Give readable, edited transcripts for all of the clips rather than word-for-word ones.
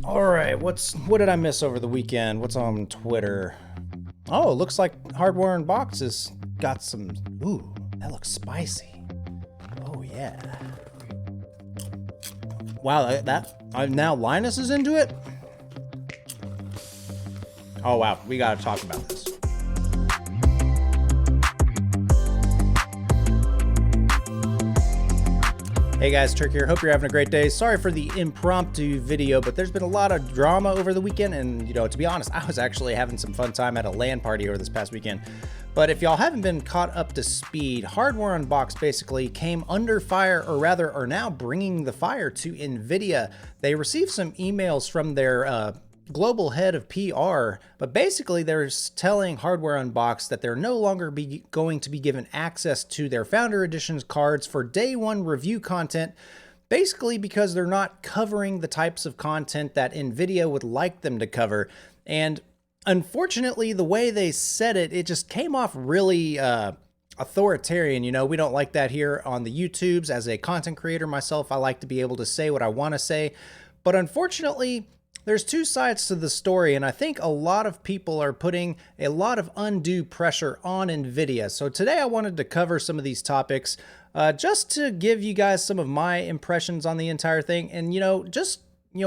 All right, what did I miss over the weekend? What's on Twitter? Oh, it looks like Hardware Unboxed has got some. Ooh, that looks spicy. Oh yeah. Wow, now Linus is into it. Oh wow, we gotta talk about this. Hey guys, Turk here. Hope you're having a great day. Sorry for the impromptu video, but there's been a lot of drama over the weekend, and to be honest, I was actually having some fun time at a LAN party over this past weekend. But if y'all haven't been caught up to speed, Hardware Unboxed basically came under fire, or rather are now bringing the fire to Nvidia. They received some emails from their global head of PR, but basically they're telling Hardware Unboxed that they're no longer going to be given access to their Founder Editions cards for day one review content, basically because they're not covering the types of content that Nvidia would like them to cover. And unfortunately, the way they said it, it just came off really authoritarian. We don't like that here on the YouTubes. As a content creator myself, I like to be able to say what I want to say, but unfortunately, there's two sides to the story, and I think a lot of people are putting a lot of undue pressure on Nvidia. So today I wanted to cover some of these topics just to give you guys some of my impressions on the entire thing, and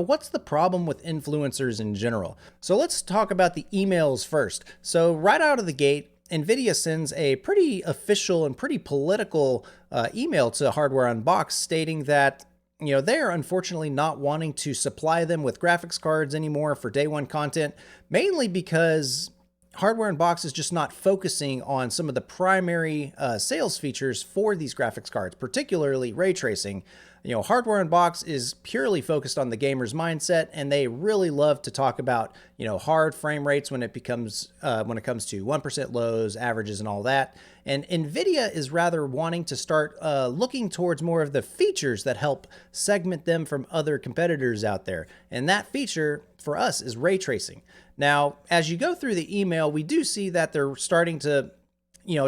what's the problem with influencers in general. So let's talk about the emails first. So right out of the gate, Nvidia sends a pretty official and pretty political email to Hardware Unboxed stating that they are unfortunately not wanting to supply them with graphics cards anymore for day one content, mainly because Hardware Unboxed is just not focusing on some of the primary sales features for these graphics cards, particularly ray tracing. Hardware Unboxed is purely focused on the gamer's mindset, and they really love to talk about, hard frame rates when it comes to 1% lows, averages, and all that. And Nvidia is rather wanting to start looking towards more of the features that help segment them from other competitors out there. And that feature for us is ray tracing. Now, as you go through the email, we do see that they're starting to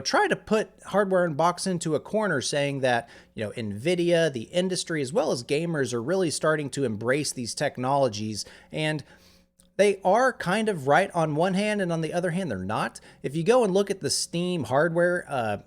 try to put Hardware Unboxed into a corner, saying that, Nvidia, the industry, as well as gamers are really starting to embrace these technologies. And they are kind of right on one hand, and on the other hand, they're not. If you go and look at the Steam hardware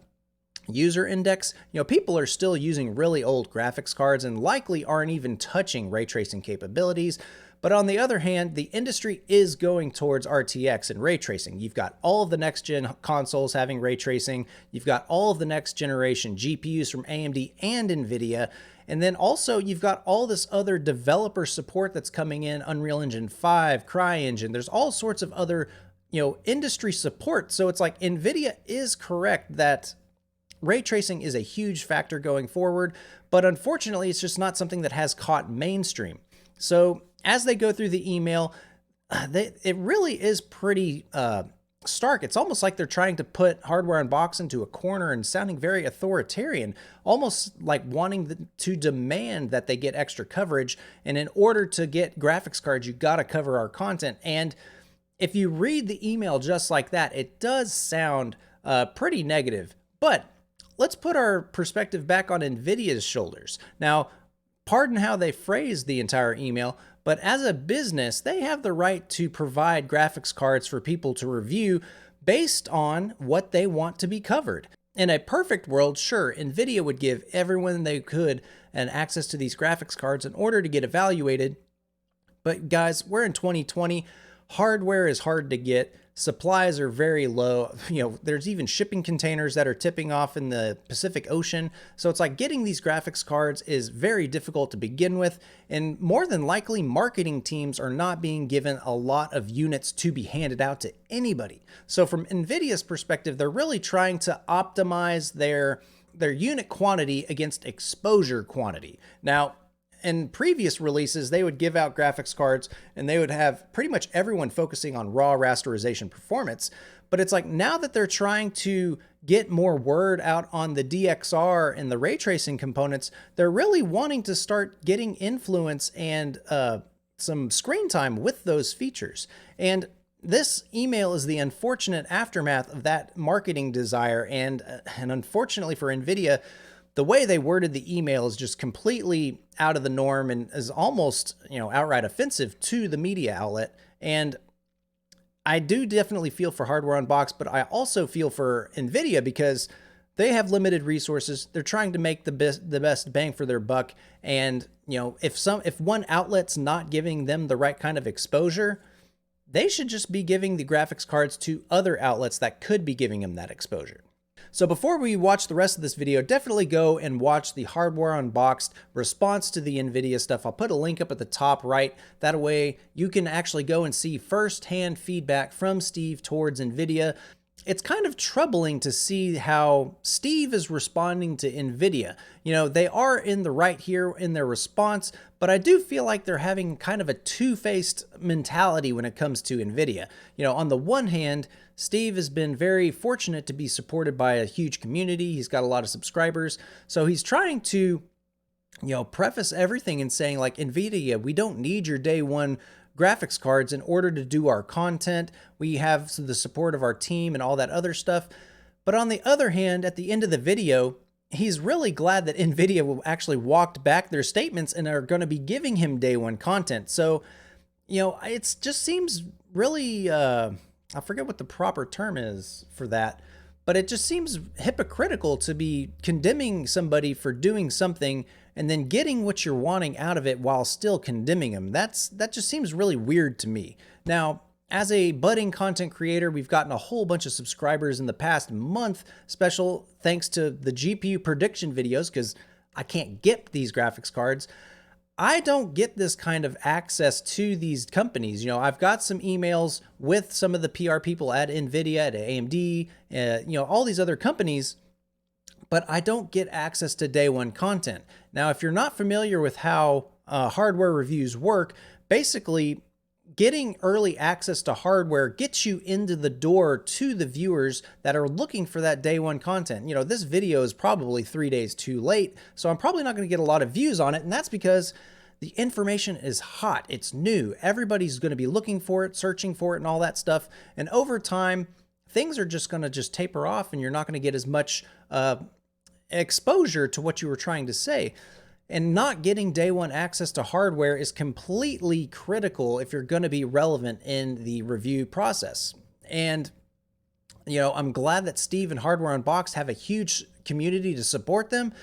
user index, people are still using really old graphics cards and likely aren't even touching ray tracing capabilities. But on the other hand, the industry is going towards RTX and ray tracing. You've got all of the next gen consoles having ray tracing. You've got all of the next generation GPUs from AMD and Nvidia. And then also you've got all this other developer support that's coming in, Unreal Engine 5, CryEngine. There's all sorts of other, industry support. So it's like Nvidia is correct that ray tracing is a huge factor going forward, but unfortunately it's just not something that has caught mainstream. So as they go through the email, it really is pretty stark. It's almost like they're trying to put Hardware Unboxed into a corner and sounding very authoritarian, almost like wanting to demand that they get extra coverage. And in order to get graphics cards, you got to cover our content. And if you read the email just like that, it does sound pretty negative. But let's put our perspective back on Nvidia's shoulders. Now, pardon how they phrased the entire email, but as a business, they have the right to provide graphics cards for people to review based on what they want to be covered. In a perfect world, sure, Nvidia would give everyone they could an access to these graphics cards in order to get evaluated. But guys, we're in 2020. Hardware is hard to get. Supplies are very low. There's even shipping containers that are tipping off in the Pacific Ocean. So it's like getting these graphics cards is very difficult to begin with. And more than likely, marketing teams are not being given a lot of units to be handed out to anybody. So from Nvidia's perspective, they're really trying to optimize their unit quantity against exposure quantity. Now, in previous releases, they would give out graphics cards and they would have pretty much everyone focusing on raw rasterization performance. But it's like now that they're trying to get more word out on the DXR and the ray tracing components, they're really wanting to start getting influence and some screen time with those features. And this email is the unfortunate aftermath of that marketing desire. And unfortunately for Nvidia, the way they worded the email is just completely out of the norm and is almost, outright offensive to the media outlet. And I do definitely feel for Hardware Unboxed, but I also feel for Nvidia because they have limited resources. They're trying to make the best bang for their buck. And, if one outlet's not giving them the right kind of exposure, they should just be giving the graphics cards to other outlets that could be giving them that exposure. So before we watch the rest of this video, definitely go and watch the Hardware Unboxed response to the Nvidia stuff. I'll put a link up at the top right. That way you can actually go and see firsthand feedback from Steve towards Nvidia. It's kind of troubling to see how Steve is responding to Nvidia. They are in the right here in their response, but I do feel like they're having kind of a two-faced mentality when it comes to Nvidia. On the one hand, Steve has been very fortunate to be supported by a huge community. He's got a lot of subscribers. So he's trying to, preface everything and saying like, Nvidia, we don't need your day one graphics cards in order to do our content. We have the support of our team and all that other stuff. But on the other hand, at the end of the video, he's really glad that Nvidia actually walked back their statements and are going to be giving him day one content. So, it just seems really, I forget what the proper term is for that, but it just seems hypocritical to be condemning somebody for doing something and then getting what you're wanting out of it while still condemning them. That just seems really weird to me. Now, as a budding content creator, we've gotten a whole bunch of subscribers in the past month, special thanks to the GPU prediction videos, because I can't get these graphics cards. I don't get this kind of access to these companies. I've got some emails with some of the PR people at Nvidia, at AMD, all these other companies, but I don't get access to day one content. Now, if you're not familiar with how hardware reviews work, basically getting early access to hardware gets you into the door to the viewers that are looking for that day one content. This video is probably 3 days too late, so I'm probably not going to get a lot of views on it, and that's because the information is hot. It's new. Everybody's going to be looking for it, searching for it, and all that stuff. And over time, things are just going to taper off, and you're not going to get as much exposure to what you were trying to say. And not getting day one access to hardware is completely critical if you're going to be relevant in the review process. And, I'm glad that Steve and Hardware Unboxed have a huge community to support them.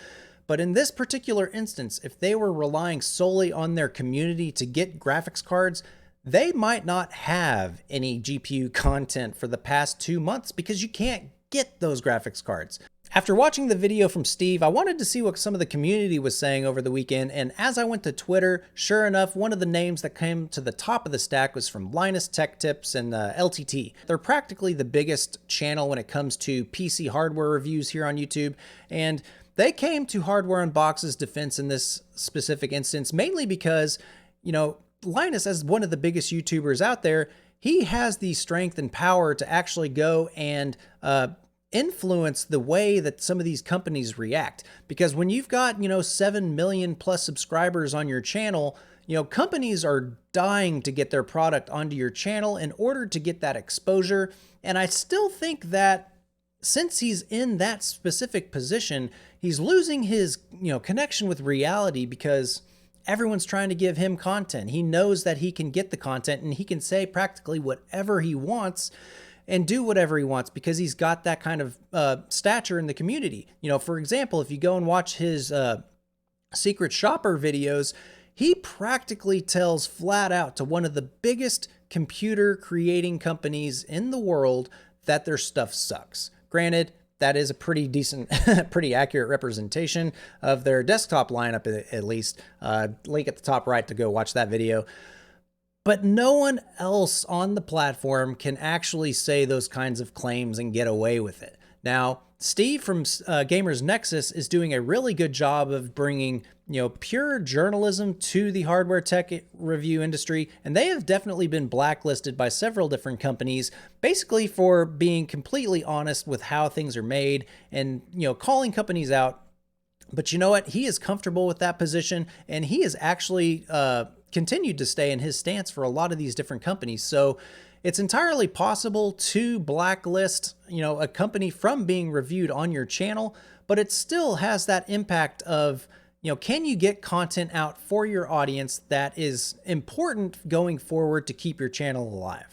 But in this particular instance, if they were relying solely on their community to get graphics cards, they might not have any GPU content for the past 2 months because you can't get those graphics cards. After watching the video from Steve, I wanted to see what some of the community was saying over the weekend, and as I went to Twitter, sure enough, one of the names that came to the top of the stack was from Linus Tech Tips and LTT. They're practically the biggest channel when it comes to PC hardware reviews here on YouTube, and they came to Hardware Unboxed's defense in this specific instance, mainly because, Linus, as one of the biggest YouTubers out there, he has the strength and power to actually go and influence the way that some of these companies react. Because when you've got, 7 million plus subscribers on your channel, companies are dying to get their product onto your channel in order to get that exposure. And I still think that since he's in that specific position, he's losing his, connection with reality because everyone's trying to give him content. He knows that he can get the content and he can say practically whatever he wants and do whatever he wants because he's got that kind of stature in the community. For example, if you go and watch his Secret Shopper videos, he practically tells flat out to one of the biggest computer creating companies in the world that their stuff sucks. Granted, that is a pretty decent, pretty accurate representation of their desktop lineup, at least. Link at the top right to go watch that video. But no one else on the platform can actually say those kinds of claims and get away with it. Now, Steve from Gamers Nexus is doing a really good job of bringing, pure journalism to the hardware tech review industry, and they have definitely been blacklisted by several different companies, basically for being completely honest with how things are made and, calling companies out. But you know what? He is comfortable with that position, and he is actually continued to stay in his stance for a lot of these different companies. So it's entirely possible to blacklist, a company from being reviewed on your channel, but it still has that impact of, can you get content out for your audience that is important going forward to keep your channel alive?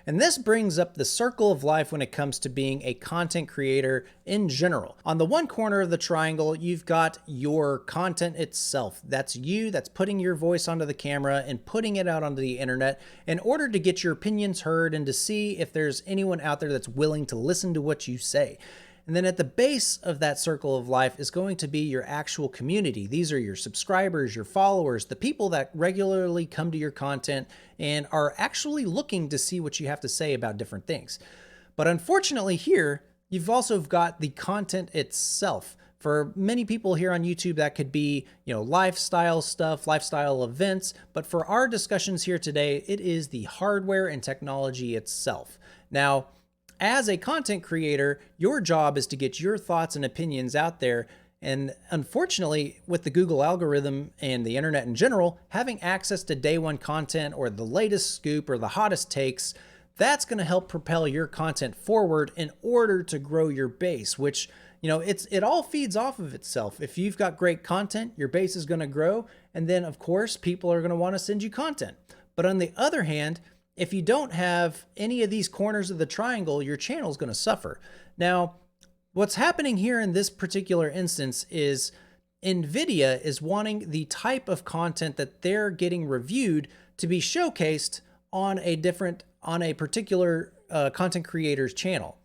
And this brings up the circle of life when it comes to being a content creator in general. On the one corner of the triangle, you've got your content itself. That's you, that's putting your voice onto the camera and putting it out onto the internet in order to get your opinions heard and to see if there's anyone out there that's willing to listen to what you say. And then at the base of that circle of life is going to be your actual community. These are your subscribers, your followers, the people that regularly come to your content and are actually looking to see what you have to say about different things. But unfortunately here, you've also got the content itself. For many people here on YouTube, that could be, lifestyle stuff, lifestyle events. But for our discussions here today, it is the hardware and technology itself. Now, as a content creator, your job is to get your thoughts and opinions out there. And unfortunately, with the Google algorithm and the internet in general, having access to day one content or the latest scoop or the hottest takes, that's going to help propel your content forward in order to grow your base, which, it all feeds off of itself. If you've got great content, your base is going to grow. And then, of course, people are going to want to send you content. But on the other hand, if you don't have any of these corners of the triangle, your channel is going to suffer. Now, what's happening here in this particular instance is Nvidia is wanting the type of content that they're getting reviewed to be showcased on a particular content creator's channel.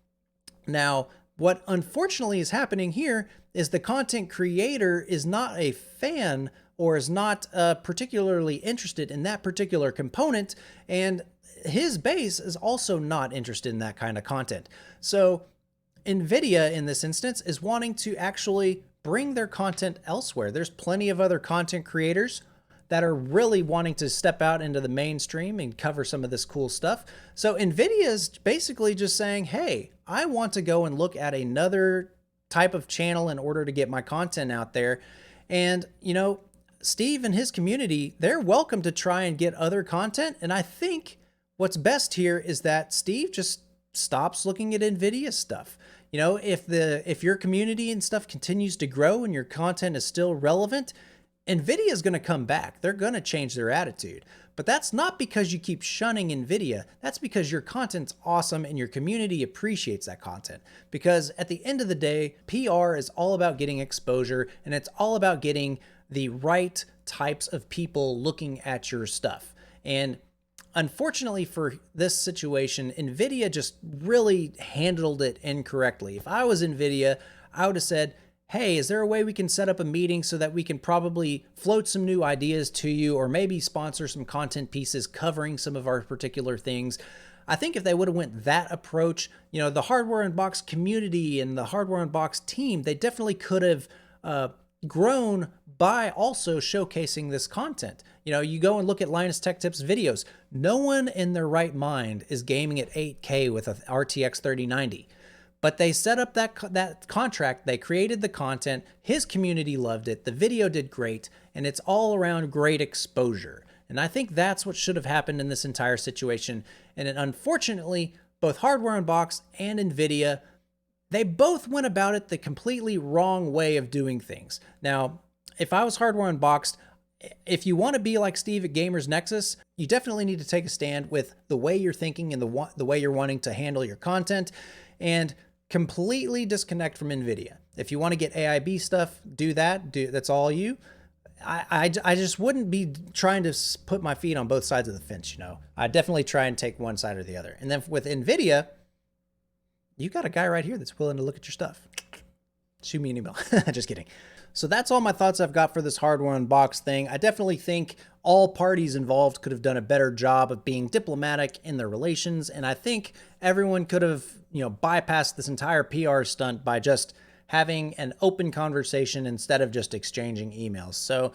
Now, what unfortunately is happening here is the content creator is not a fan or is not particularly interested in that particular component, and his base is also not interested in that kind of content. So Nvidia in this instance is wanting to actually bring their content elsewhere. There's plenty of other content creators that are really wanting to step out into the mainstream and cover some of this cool stuff. So Nvidia is basically just saying, hey, I want to go and look at another type of channel in order to get my content out there. And, Steve and his community, they're welcome to try and get other content. And I think what's best here is that Steve just stops looking at Nvidia stuff. If your community and stuff continues to grow and your content is still relevant, Nvidia is going to come back. They're going to change their attitude. But that's not because you keep shunning Nvidia. That's because your content's awesome and your community appreciates that content. Because at the end of the day, PR is all about getting exposure, and it's all about getting the right types of people looking at your stuff. And unfortunately for this situation, Nvidia just really handled it incorrectly. If I was Nvidia, I would have said, hey, is there a way we can set up a meeting so that we can probably float some new ideas to you, or maybe sponsor some content pieces covering some of our particular things? I think if they would have went that approach, the Hardware Unboxed community and the Hardware Unboxed team, they definitely could have grown by also showcasing this content. You go and look at Linus Tech Tips videos. No one in their right mind is gaming at 8K with a RTX 3090. But they set up that contract, they created the content, his community loved it, the video did great, and it's all around great exposure. And I think that's what should have happened in this entire situation. And unfortunately, both Hardware Unboxed and Nvidia, they both went about it the completely wrong way of doing things. Now, if I was Hardware Unboxed, if you want to be like Steve at Gamers Nexus, you definitely need to take a stand with the way you're thinking and the way you're wanting to handle your content, and completely disconnect from Nvidia. If you want to get AIB stuff, do that. That's all you. I just wouldn't be trying to put my feet on both sides of the fence. I definitely try and take one side or the other. And then with Nvidia, you got a guy right here that's willing to look at your stuff. Shoot me an email. Just kidding. So that's all my thoughts I've got for this Hardware Unboxed thing. I definitely think all parties involved could have done a better job of being diplomatic in their relations. And I think everyone could have, bypassed this entire PR stunt by just having an open conversation instead of just exchanging emails. So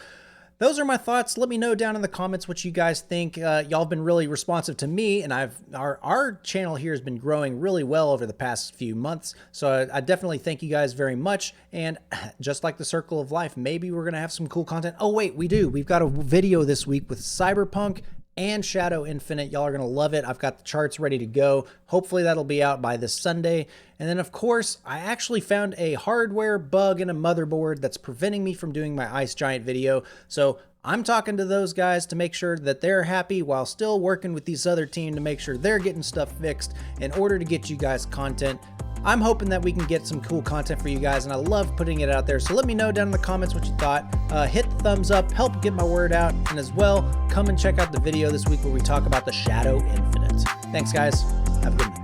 those are my thoughts. Let me know down in the comments what you guys think. Y'all have been really responsive to me, and our channel here has been growing really well over the past few months. So I definitely thank you guys very much. And just like the circle of life, maybe we're gonna have some cool content. Oh wait, we do. We've got a video this week with Cyberpunk and Shadow Infinite. Y'all are gonna love it. I've got the charts ready to go. Hopefully that'll be out by this Sunday. And then of course, I actually found a hardware bug in a motherboard that's preventing me from doing my Ice Giant video. So I'm talking to those guys to make sure that they're happy while still working with these other team to make sure they're getting stuff fixed in order to get you guys content. I'm hoping that we can get some cool content for you guys, and I love putting it out there. So let me know down in the comments what you thought. Hit the thumbs up, help get my word out, and as well, come and check out the video this week where we talk about the Shadow Infinite. Thanks, guys. Have a good night.